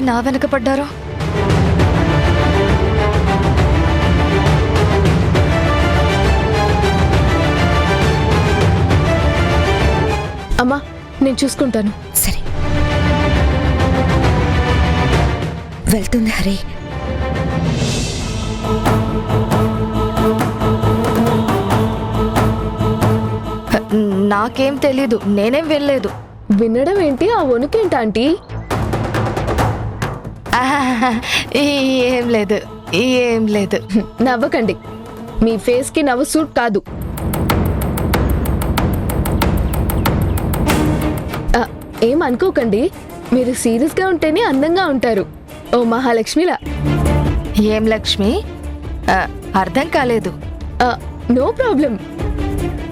నా వెనక పడ్డారో? అమ్మా, నేను చూసుకుంటాను. సరే, వెళ్తుంది హరి. నాకేం తెలీదు, నేనేం వెళ్ళలేదు. వినడం ఏంటి, ఆ వణుకేంటి ఆంటీ? ఏం లేదు, ఏం లేదు. నవ్వకండి, మీ ఫేస్ కి నవ్వు సూట్ కాదు. ఏం అనుకోకండి, మీరు సీరియస్ గా ఉంటేనే అందంగా ఉంటారు. ఓ మహాలక్ష్మిలా. ఏం లక్ష్మి? అర్థం కాలేదు. No problem.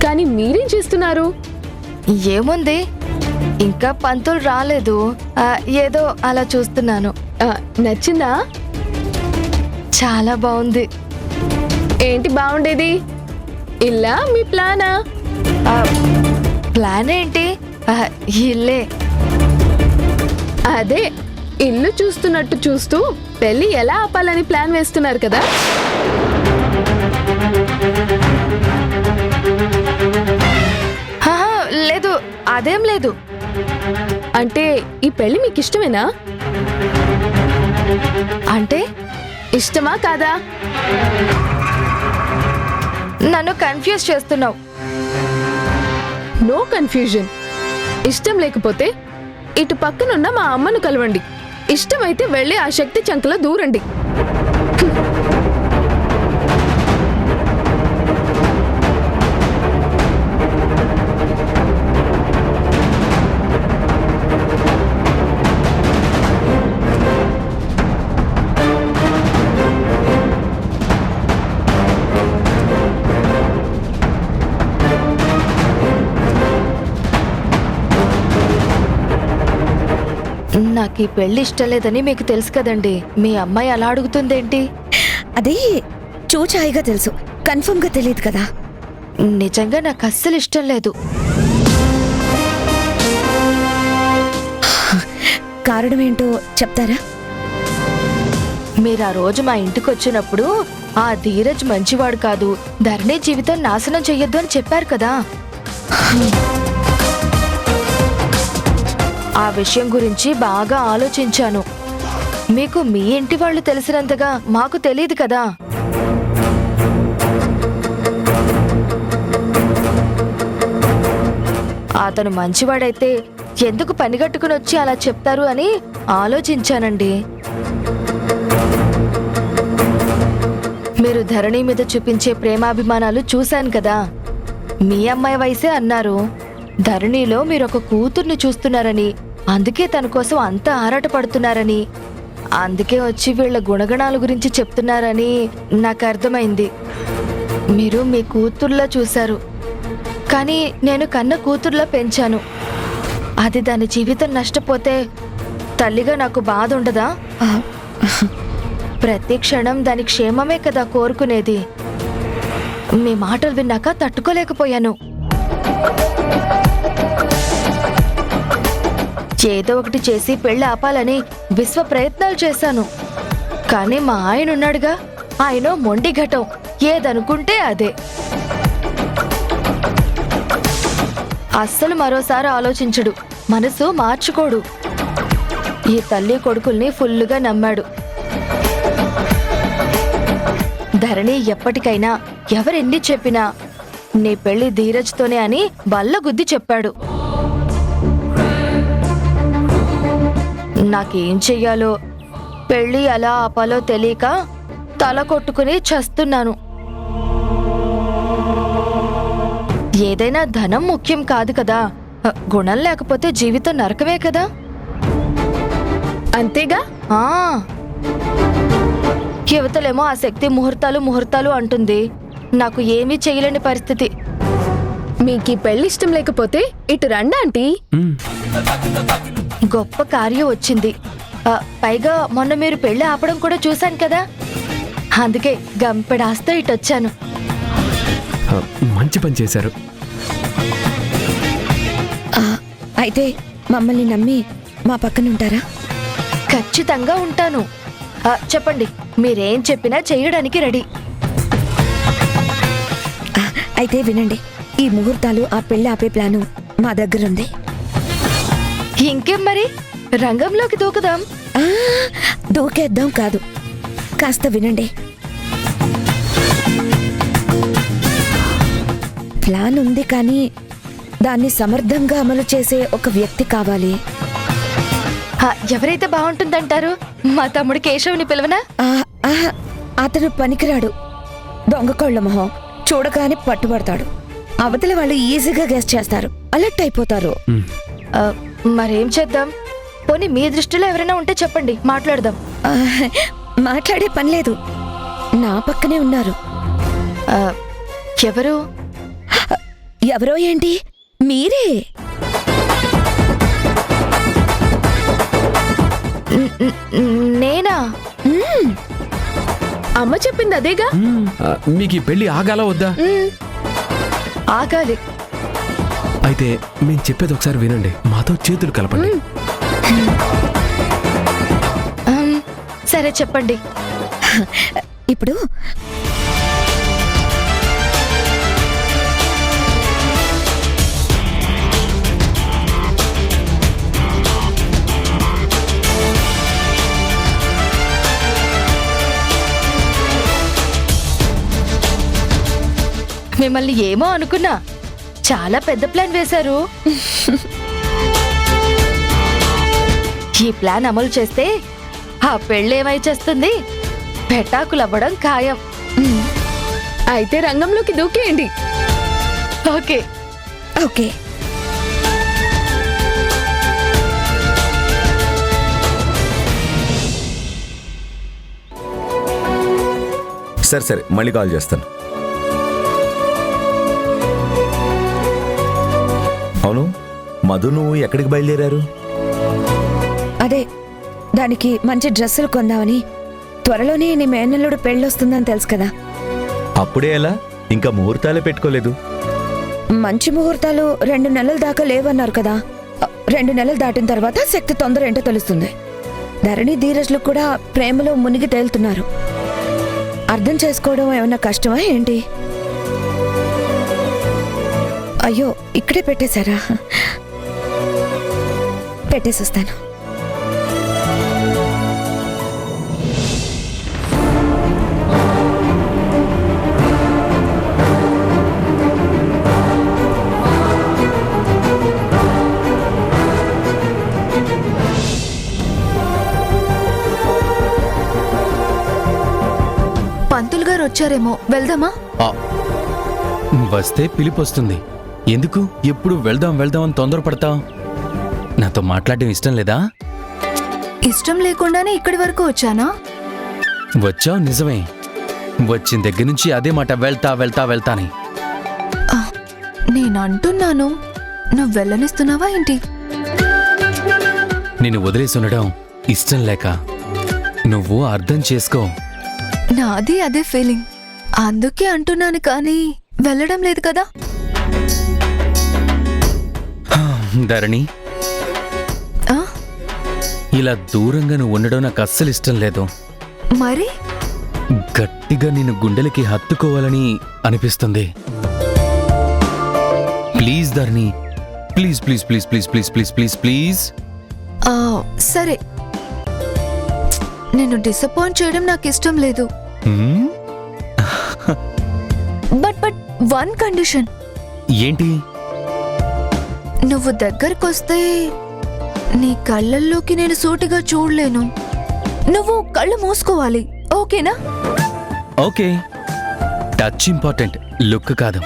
కానీ మీరేం చేస్తున్నారు? ఏముంది, ఇంకా పంతులు రాలేదు, ఏదో అలా చూస్తున్నాను. నచ్చిందా? చాలా బాగుంది. ఏంటి బాగుండేది? ఇల్లా మీ ప్లానా? ప్లాన్ ఏంటి? ఇల్లే. అదే, ఇల్లు చూస్తున్నట్టు చూస్తూ పెళ్లి ఎలా ఆపాలని ప్లాన్ వేస్తున్నారు కదా. లేదు, అదేం లేదు. అంటే ఈ పెళ్లి మీకు ఇష్టమేనా? అంటే ఇష్టమా కాదా? నన్ను కన్ఫ్యూజ్ చేస్తున్నావు. No confusion. ఇష్టం లేకపోతే ఇటు పక్కనున్న మా అమ్మను కలవండి. ఇష్టమైతే వెళ్ళి ఆ శక్తి చంకలో దూరండి. నాకు ఈ పెళ్లి ఇష్టం లేదని మీకు తెలుసు కదండి. మీ అమ్మాయి అలా అడుగుతుందేంటి? అదే చూచాయిగా తెలుసు, కన్ఫర్మ్ గా తెలియదు కదా. నిజంగా నాకు అస్సలు ఇష్టం లేదు. కారణం ఏంటో చెప్తారా? మీరు ఆ రోజు మా ఇంటికి వచ్చినప్పుడు ఆ ధీరజ్ మంచివాడు కాదు, ధరణి జీవితం నాశనం చెయ్యొద్దు అని చెప్పారు కదా. ఆ విషయం గురించి బాగా ఆలోచించాను. మీకు మీ ఇంటి వాళ్ళు తెలిసినంతగా మాకు తెలియదు కదా. అతను మంచివాడైతే ఎందుకు పనిగట్టుకుని వచ్చి అలా చెప్తారు అని ఆలోచించానండి. మీరు ధరణి మీద చూపించే ప్రేమాభిమానాలు చూశాను కదా. మీ అమ్మాయి వయసే అన్నారు. ధరణిలో మీరొక కూతుర్ని చూస్తున్నారని, అందుకే తన కోసం అంత ఆరాటపడుతున్నారని, అందుకే వచ్చి వీళ్ళ గుణగణాల గురించి చెప్తున్నారని నాకు అర్థమైంది. మీరు మీ కూతుర్లా చూశారు, కానీ నేను కన్న కూతుర్లా పెంచాను. అది దాని జీవితం నష్టపోతే తల్లిగా నాకు బాధ ఉండదా? ప్రతి క్షణం దాని క్షేమమే కదా కోరుకునేది. మీ మాటలు విన్నాక తట్టుకోలేకపోయాను. ఏదో ఒకటి చేసి పెళ్లి ఆపాలని విశ్వ ప్రయత్నాలు చేశాను. కానీ మా ఆయన ఉన్నాడుగా, ఆయన మొండి ఘటం, ఏదనుకుంటే అదే. అస్సలు మరోసారి ఆలోచించడు, మనసు మార్చుకోడు. ఈ తల్లి కొడుకుల్ని ఫుల్లుగా నమ్మాడు. ధరణి ఎప్పటికైనా ఎవరెన్ని చెప్పినా నీ పెళ్లి ధీరజ్తోనే అని బల్లగుద్ది చెప్పాడు. నాకేం చెయ్యాలో, పెళ్లి ఎలా ఆపాలో తెలియక తల కొట్టుకుని చస్తున్నాను. ఏదైనా ధనం ముఖ్యం కాదు కదా, గుణం లేకపోతే జీవితం నరకమే కదా. అంతేగా? యువతలేమో ఆ శక్తి ముహూర్తాలు అంటుంది. నాకు ఏమీ చేయలేని పరిస్థితి. మీకు ఈ పెళ్లి ఇష్టం లేకపోతే ఇటు రండి ఆంటీ. గొప్ప కార్యం వచ్చింది. పైగా మొన్న మీరు పెళ్లి ఆపడం కూడా చూశాను కదా, అందుకే గంపెడాస్తో ఇటొచ్చాను. మంచి పని చేశారు. అయితే మమ్మల్ని నమ్మి మా పక్కన ఉంటారా? ఖచ్చితంగా ఉంటాను. చెప్పండి, మీరేం చెప్పినా చేయడానికి రెడీ. అయితే వినండి, ఈ ముహూర్తాలు ఆ పెళ్లి ఆపే ప్లాను మా దగ్గరుంది. ఇంకేం మరి, రంగంలోకి దూకుదాం. దూకేద్దాం కాదు, కాస్త వినండి. ప్లాన్ ఉంది, కానీ దాన్ని సమర్థంగా అమలు చేసే ఒక వ్యక్తి కావాలి. ఎవరైతే బాగుంటుందంటారు? మా తమ్ముడు కేశవుని పిలవనా? అతను పనికిరాడు. దొంగకోళ్ల మొహం, చూడగానే పట్టుబడతాడు. అవతల వాళ్ళు ఈజీగా గెస్ చేస్తారు, అలర్ట్ అయిపోతారు. మరేం చేద్దాం? పోనీ మీ దృష్టిలో ఎవరైనా ఉంటే చెప్పండి, మాట్లాడదాం. మాట్లాడే పని లేదు, నా పక్కనే ఉన్నారు. ఎవరు? ఎవరో ఏంటి, మీరే. నేనా? అమ్మ చెప్పింది అదేగా. మీకు ఈ పెళ్లి ఆగాల వద్దా? ఆగాలి. అయితే మేము చెప్పేది ఒకసారి వినండి, మాతో చేతులు కలపండి. సరే చెప్పండి. ఇప్పుడు మిమ్మల్ని ఏమో అనుకున్నా, చాలా పెద్ద ప్లాన్ వేశారు. ఈ ప్లాన్ అమలు చేస్తే ఆ పెళ్ళేమై చేస్తుంది, పెటాకులవ్వడం ఖాయం. అయితే రంగంలోకి దూకేయండి. Okay okay. సరే మళ్ళీ కాల్ చేస్తాను. అవును, మధు నువ్వు ఎక్కడికి బయలుదేరారు? అదే, దానికి మంచి డ్రెస్సులు కొందామని. త్వరలోనే నీ మేనల్లుడు పెళ్ళొస్తుందని తెలుసు కదా. అప్పుడే ఎలా? ఇంకా ముహూర్తాలే పెట్టుకోలేదు. మంచి ముహూర్తాలు 2 నెలల దాకా లేవన్నారు కదా. 2 నెలలు దాటిన తర్వాత శక్తి తొందర ఏంటో తెలుస్తుంది. ధరణి ధీరజ్లు కూడా ప్రేమలో మునిగి తేలుతున్నారు. అర్థం చేసుకోవడం ఏమన్నా కష్టమా ఏంటి? అయ్యో, ఇక్కడే పెట్టేశారా? పెట్టేసొస్తాను. పంతులు గారు వచ్చారేమో, వెళ్దామా? వస్తే పిలిపొస్తుంది. ఎందుకు ఎప్పుడు వెళ్దాం వెళ్దాం అని తొందరపడతావు? నాతో మాట్లాడడం ఇష్టం లేదా? ఇష్టం లేకుండానే ఇక్కడి వరకు వచ్చానా? వచ్చావు నిజమే. వచ్చిన దగ్గర నుంచి అదే మాట, వెళ్తా వెళ్తా వెళ్తాని. నేనంటున్నాను, నువ్వు వెళ్ళనిస్తున్నావా ఏంటి? నిన్ను వదిలేసి ఉండడం ఇష్టం లేక. నువ్వు అర్థం చేసుకో. నాది అదే ఫీలింగ్, అందుకే అంటున్నాను, కానీ వెళ్ళడం లేదు కదా. ధరణి, ఇలా దూరంగా నువ్వు ఉండడం నాకు అస్సలు ఇష్టం లేదు. మరి గట్టిగా నిన్ను గుండెలకి హత్తుకోవాలని అనిపిస్తుంది. Please Dharani, please please please please please please please please. సరే, నేను డిసప్పాయింట్ చేయడం నాకు ఇష్టం లేదు. But one condition. ఏంటి? నువ్వు దగ్గరకొస్తే నీ కళ్ళల్లోకి నేను సూటిగా చూడలేను. నువ్వు కళ్ళు మూసుకోవాలి, ఓకేనా? ఓకే. టచ్ ఇంపార్టెంట్, లుక్ కాదు.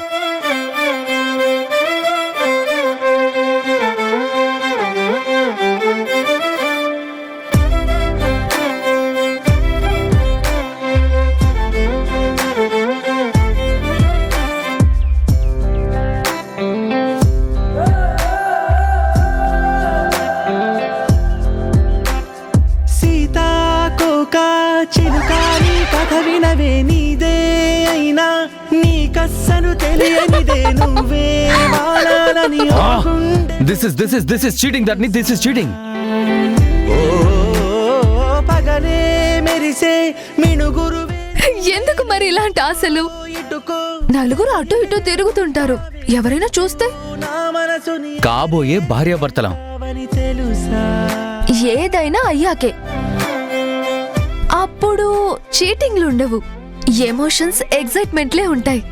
చిలుకాని కథ వినవే, నీదే అయినా నీకస్సలు తెలియనిదే, నువ్వే వాడాలని. This is cheating, Dharani. This is cheating. మినుగురు ఎందుకు మరి ఇలాంటి ఆశలు? ఇటుకో నలుగురు అటు ఇటు తిరుగుతుంటారు, ఎవరైనా చూస్తే? నా మనసుని కాబోయే భార్యాభర్తలం. అవని తెలుసా ఏదైనా అయ్యాకే. అప్పుడు చీటింగ్లు ఉండవు, ఎమోషన్స్ ఎగ్జైట్మెంట్లే ఉంటాయి.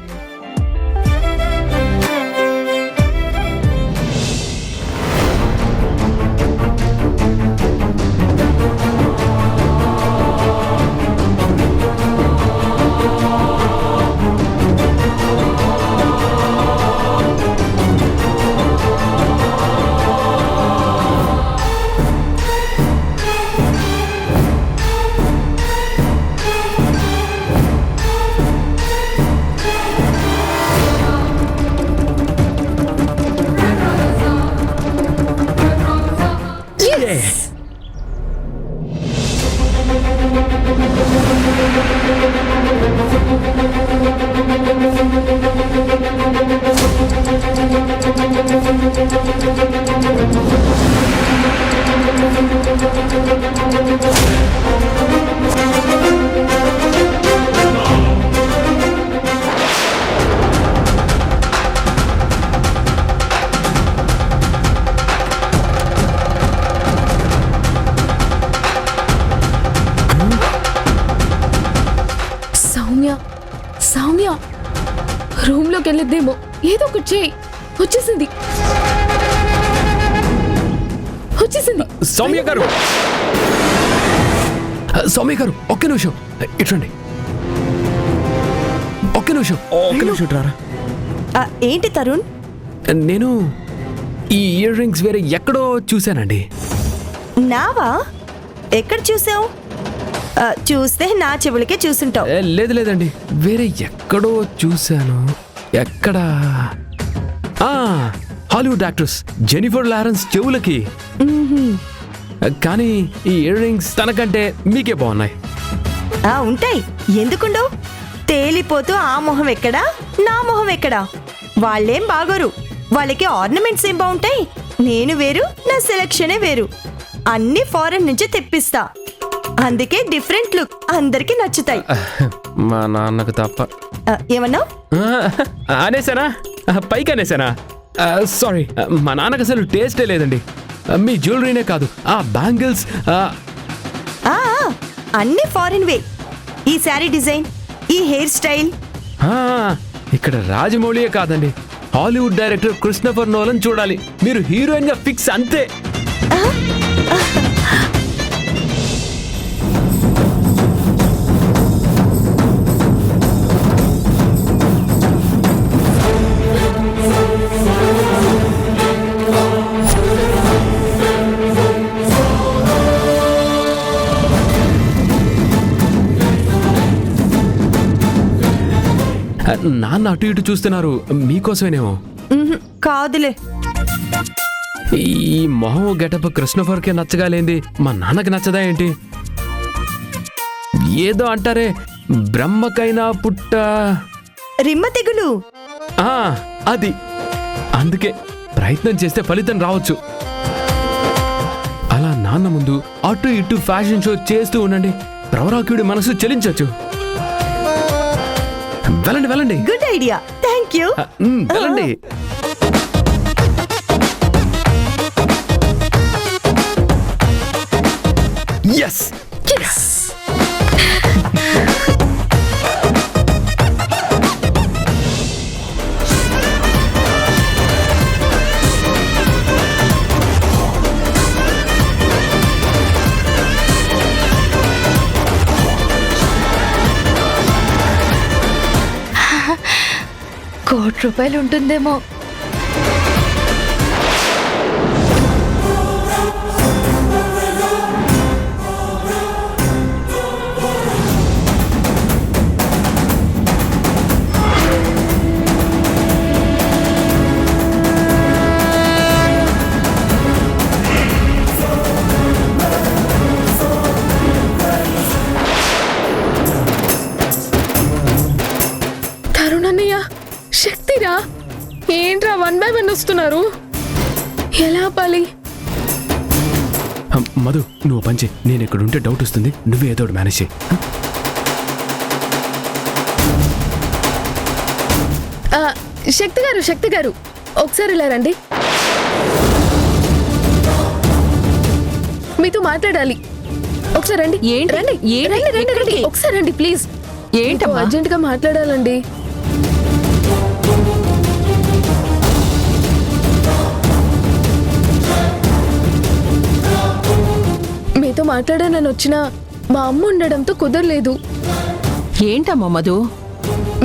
సౌమ్య రూమ్ లోకి వెళ్ళిద్దేమో, ఏదో ఒకటి చేయి. వచ్చేసింది. సౌమ్య గారు, సౌమ్య గారు, ఒక్క నిమిషం ఇట్రండి. ఒక్క నిమిషం రారా. ఏంటి తరుణ్? నేను ఈ ఇయర్ రింగ్స్ వేరే ఎక్కడో చూశానండి. నావా? ఎక్కడ చూసావు? చూస్తే నా చెవులకే చూసుంటావు. లేదండి, వేరే ఎక్కడో చూశాను. ఎక్కడ? హాలీవుడ్ యాక్ట్రెస్ జెనిఫర్ లారెన్స్ చెవులకి. కానీ ఈ ఇయర్ రింగ్స్ తనకంటే మీకే బాగున్నాయి. ఉంటాయి, ఎందుకుండవు? తేలిపోతూ ఆ మొహం ఎక్కడా, నా మొహం ఎక్కడా? వాళ్ళేం బాగోరు, వాళ్ళకి ఆర్నమెంట్స్ ఏం బాగుంటాయి. నేను వేరు, నా సెలక్షనే వేరు. అన్ని ఫారెన్ నుంచి తెప్పిస్తా, అందుకే డిఫరెంట్ లుక్ అందరికి నచ్చుతాయి. మా నాన్నకు తప్ప. ఏమన్నావు? అనేసానా? పైకి అనేసానా? సారీ, మా నాన్నకు అసలు టేస్టే లేదండి. మీ జ్యువెలరీనే కాదు, ఆ బ్యాంగిల్స్ అన్ని ఫారిన్ వే. ఈ శారీ డిజైన్, ఈ హెయిర్ స్టైల్. ఇక్కడ రాజమౌళియే కాదండి, హాలీవుడ్ డైరెక్టర్ క్రిస్టోఫర్ నోలన్ చూడాలి. మీరు హీరోయిన్ గా ఫిక్స్ అంతే. నాన్న అటు ఇటు చూస్తున్నారు, మీకోసమేనేమో. కాదులే, ఈ మొహం గెటప్ క్రిస్టోఫర్కే నచ్చగాలేంది, మా నాన్నకి నచ్చదా ఏంటి? ఏదో అంటారే, బ్రహ్మకైనా పుట్ట రిమ్మ తెగులు. అది. అందుకే ప్రయత్నం చేస్తే ఫలితం రావచ్చు. అలా నాన్న ముందు అటు ఇటు ఫ్యాషన్ షో చేస్తూ ఉండండి, ప్రవరాకుడి మనసు చెలించవచ్చు. వెళ్ళండి. Good idea, thank you. వెళ్ళండి. ఎస్. ₹1,00,00,000 ఉంటుందేమో. తరుణన్నయ్య, శక్తిరా, ఏంట్రా 1 by 1 వస్తున్నారు? ఎలా పాలి? మధు, నువ్వు పంచి, నేను ఇక్కడ ఉంటే డౌట్ వస్తుంది, నువ్వే ఏదో మేనేజ్ చేయి. ఆ, శక్తి గారు ఒకసారి ఇలా రండి. మీతో మాట్లాడాలి. ఒకసారి రండి. ఏంటి? రండి ఏంటి? రండి, రండి, రండి. ఎక్కడికి? ఒకసారి రండి ప్లీజ్. ఏంటమ్మా? అర్జెంట్ గా మాట్లాడాలండి. మీతో మాట్లాడాలని వచ్చినా మా అమ్మ ఉండడంతో కుదరలేదు. ఏంటమ్మా మధు?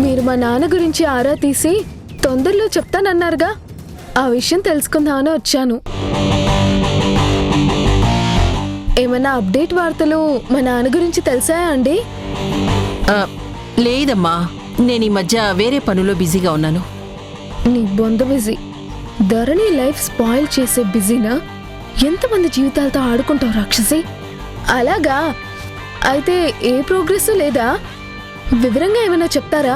మీరు మా నాన్న గురించి ఆరా తీసి తొందరలో చెప్తానన్నారుగా, ఆ విషయం తెలుసుకుందామని వచ్చాను. ఏమన్నా అప్డేట్ వార్తలు మా నాన్న గురించి తెలిసాయా అండి? ఆ, లేదమ్మా, నేను ఈ మధ్య వేరే పనులో బిజీగా ఉన్నాను. నీ బొంద బిజీ. ధరణి లైఫ్ స్పాయిల్ చేసే బిజీనా? ఎంతమంది జీవితాలతో ఆడుకుంటావు రాక్షసి? అలాగా? అయితే ఏ ప్రోగ్రెస్ లేదా? వివరంగా ఏమైనా చెప్తారా?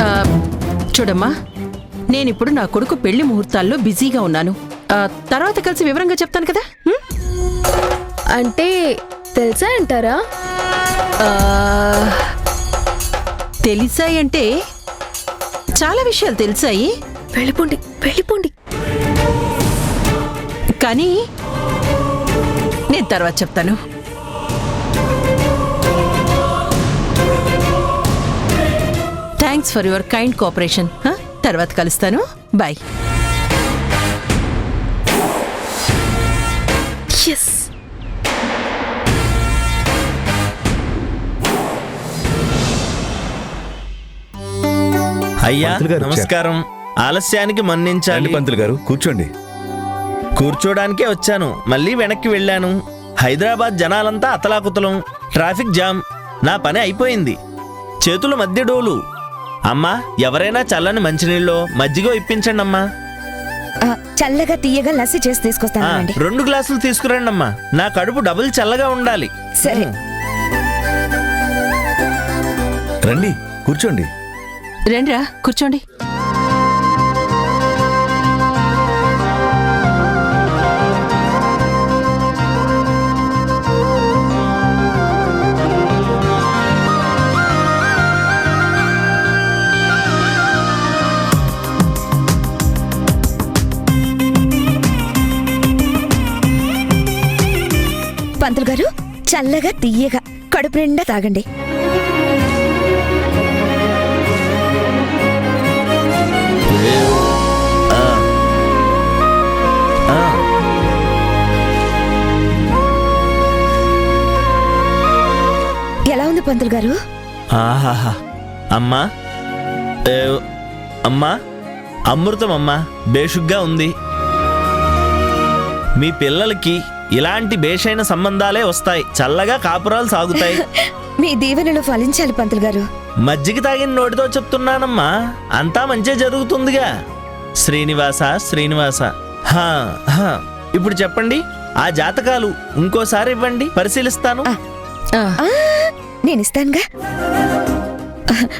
ఆ, చూడమ్మా, నేనిప్పుడు నా కొడుకు పెళ్లి ముహూర్తాల్లో బిజీగా ఉన్నాను. తర్వాత కలిసి వివరంగా చెప్తాను కదా. అంటే తెలుసా అంటారా? తెలిసాయంటే చాలా విషయాలు తెలిసాయి, వెళ్ళిపోండి. కానీ నేను తర్వాత చెప్తాను. Thanks for your kind cooperation. తర్వాత కలుస్తాను. బాయ్. ఎస్. అయ్యా పంతులు గారు నమస్కారం. ఆలస్యానికి మన్నించాలి. రండి పంతులు గారు, కూర్చోండి. కూర్చోడానికే వచ్చాను, మళ్ళీ వెనక్కి వెళ్ళాను. హైదరాబాద్ జనాలంతా అతలాకుతలం, ట్రాఫిక్ జామ్. నా పని అయిపోయింది, చేతుల మధ్య డోలు. అమ్మా, ఎవరైనా చల్లని మంచినీళ్ళో మజ్జిగో ఇప్పించండి అమ్మా. చల్లగా తీయగా లస్సీ చేసి తీసుకొస్తానండి. 2 గ్లాసులు తీసుకురండి అమ్మా. నా కడుపు డబుల్ చల్లగా ఉండాలి. సరే. రండి, కూర్చోండి. రండిరా, కూర్చోండి. పంతులు గారు, చల్లగా తీయగా కడుపు నిండా తాగండి. ఎలా ఉంది పంతులు గారు? ఆహాహా. అమ్మా, అమ్మా, అమృతం అమ్మా, బేషుగ్గా ఉంది. మీ పిల్లలకి ఇలాంటి బేషైన సంబంధాలే వస్తాయి, చల్లగా కాపురాలు సాగుతాయి. మీ దీవెనలు ఫలించాలి పంతులు గారు. మజ్జిగ తాగిన నోటితో చెప్తున్నానమ్మా, అంతా మంచి జరుగుతుందిగా. శ్రీనివాస శ్రీనివాస. హా, హా. ఇప్పుడు చెప్పండి, ఆ జాతకాలు ఇంకోసారి ఇవ్వండి, పరిశీలిస్తాను. నేను ఇస్తానుగా.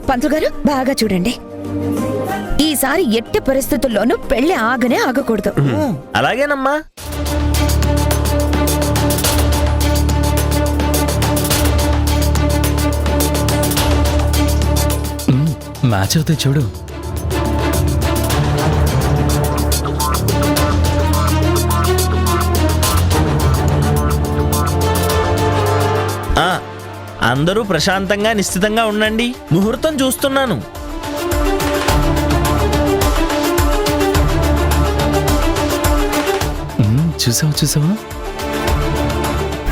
పంతులు గారు, బాగా చూడండి. ఈసారి ఎట్టి పరిస్థితుల్లోనూ పెళ్లి ఆగనే ఆగకూడదు. అలాగేనమ్మా. మ్యాచ్ అవుతాయి చూడు. అందరూ ప్రశాంతంగా నిశ్చితంగా ఉండండి, ముహూర్తం చూస్తున్నాను. చూసావా?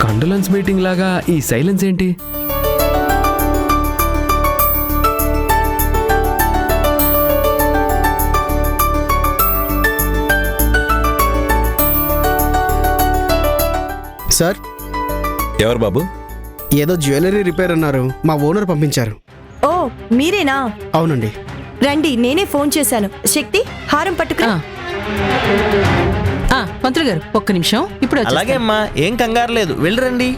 కండోలెన్స్ మీటింగ్ లాగా ఈ సైలెన్స్ ఏంటి? సార్, ఎవరు బాబు? ఏదో జ్యువెలరీ రిపేర్ అన్నారు, మా ఓనర్ పంపించారు. ఓ, మీరేనా? అవునండి. రండి, నేనే ఫోన్ చేశాను. శక్తి, హారం పట్టుకురా. పంతులు గారు, ఒక్క నిమిషం, ఇప్పుడు వచ్చేస్తాను. అలాగే అమ్మా, ఏం కంగారు లేదు, వెళ్ళిరండి.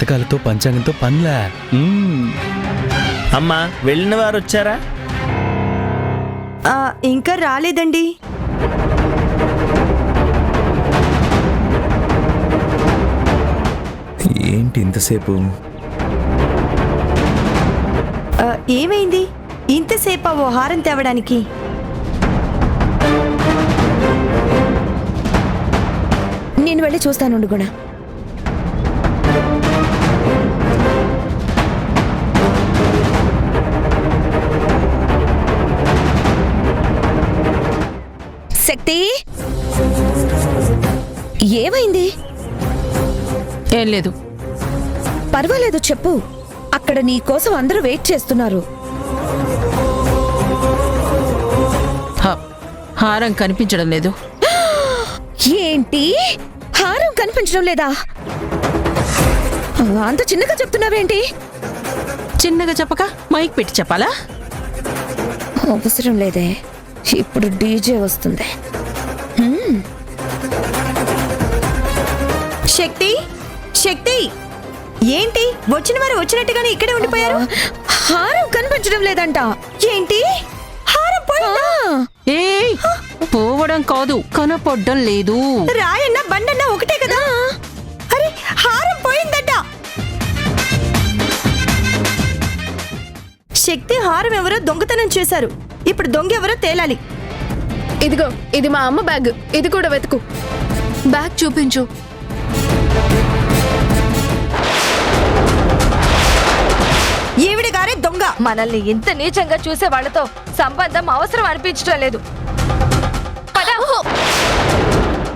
జాతకాలతో పంచాంగంతో పనిలే. అమ్మా వెళ్ళిన వారు వచ్చారా? ఇంకా రాలేదండి. ఏంటి ఇంతసేపు? ఏమైంది ఇంతసేపా ఓ హారం తేవడానికి? నేను వెళ్ళి చూస్తానుండు గుణ. శక్తి, ఏమైంది? ఏం లేదు. పర్వాలేదు చెప్పు. అక్కడ నీ కోసం అందరూ వెయిట్ చేస్తున్నారు. హారం కనిపించడం లేదు. ఏంటి, హారం కనిపించడం లేదా? అంత చిన్నగా చెప్తున్నావేంటి? చిన్నగా చెప్పక మైక్ పెట్టి చెప్పాలా? అవసరం లేదే, ఇప్పుడు డీజే వస్తుంది. శక్తి, శక్తి, ఏంటి వచ్చిన వారు వచ్చినట్టుగానే ఇక్కడే ఉండిపోయారు? హారం కనిపించడం లేదంట. ఏంటి, హారం పోయిందా? ఏయ్, పోవడం కాదు, కనపడ్డం లేదు. రాయన్న బండన్న ఒకటే కదా. అరే హారం పోయిందట. శక్తి హారం ఎవరో దొంగతనం చేశారు. ఇప్పుడు దొంగ ఎవరో తేలాలి. ఇదిగో, ఇది మా అమ్మ బ్యాగ్. ఇది కూడా వెతుకు. బ్యాగ్ చూపించు. ఈవిడ గారే దొంగ. మనల్ని ఇంత నీచంగా చూసే వాళ్ళతో సంబంధం అవసరం అనిపించడం లేదు.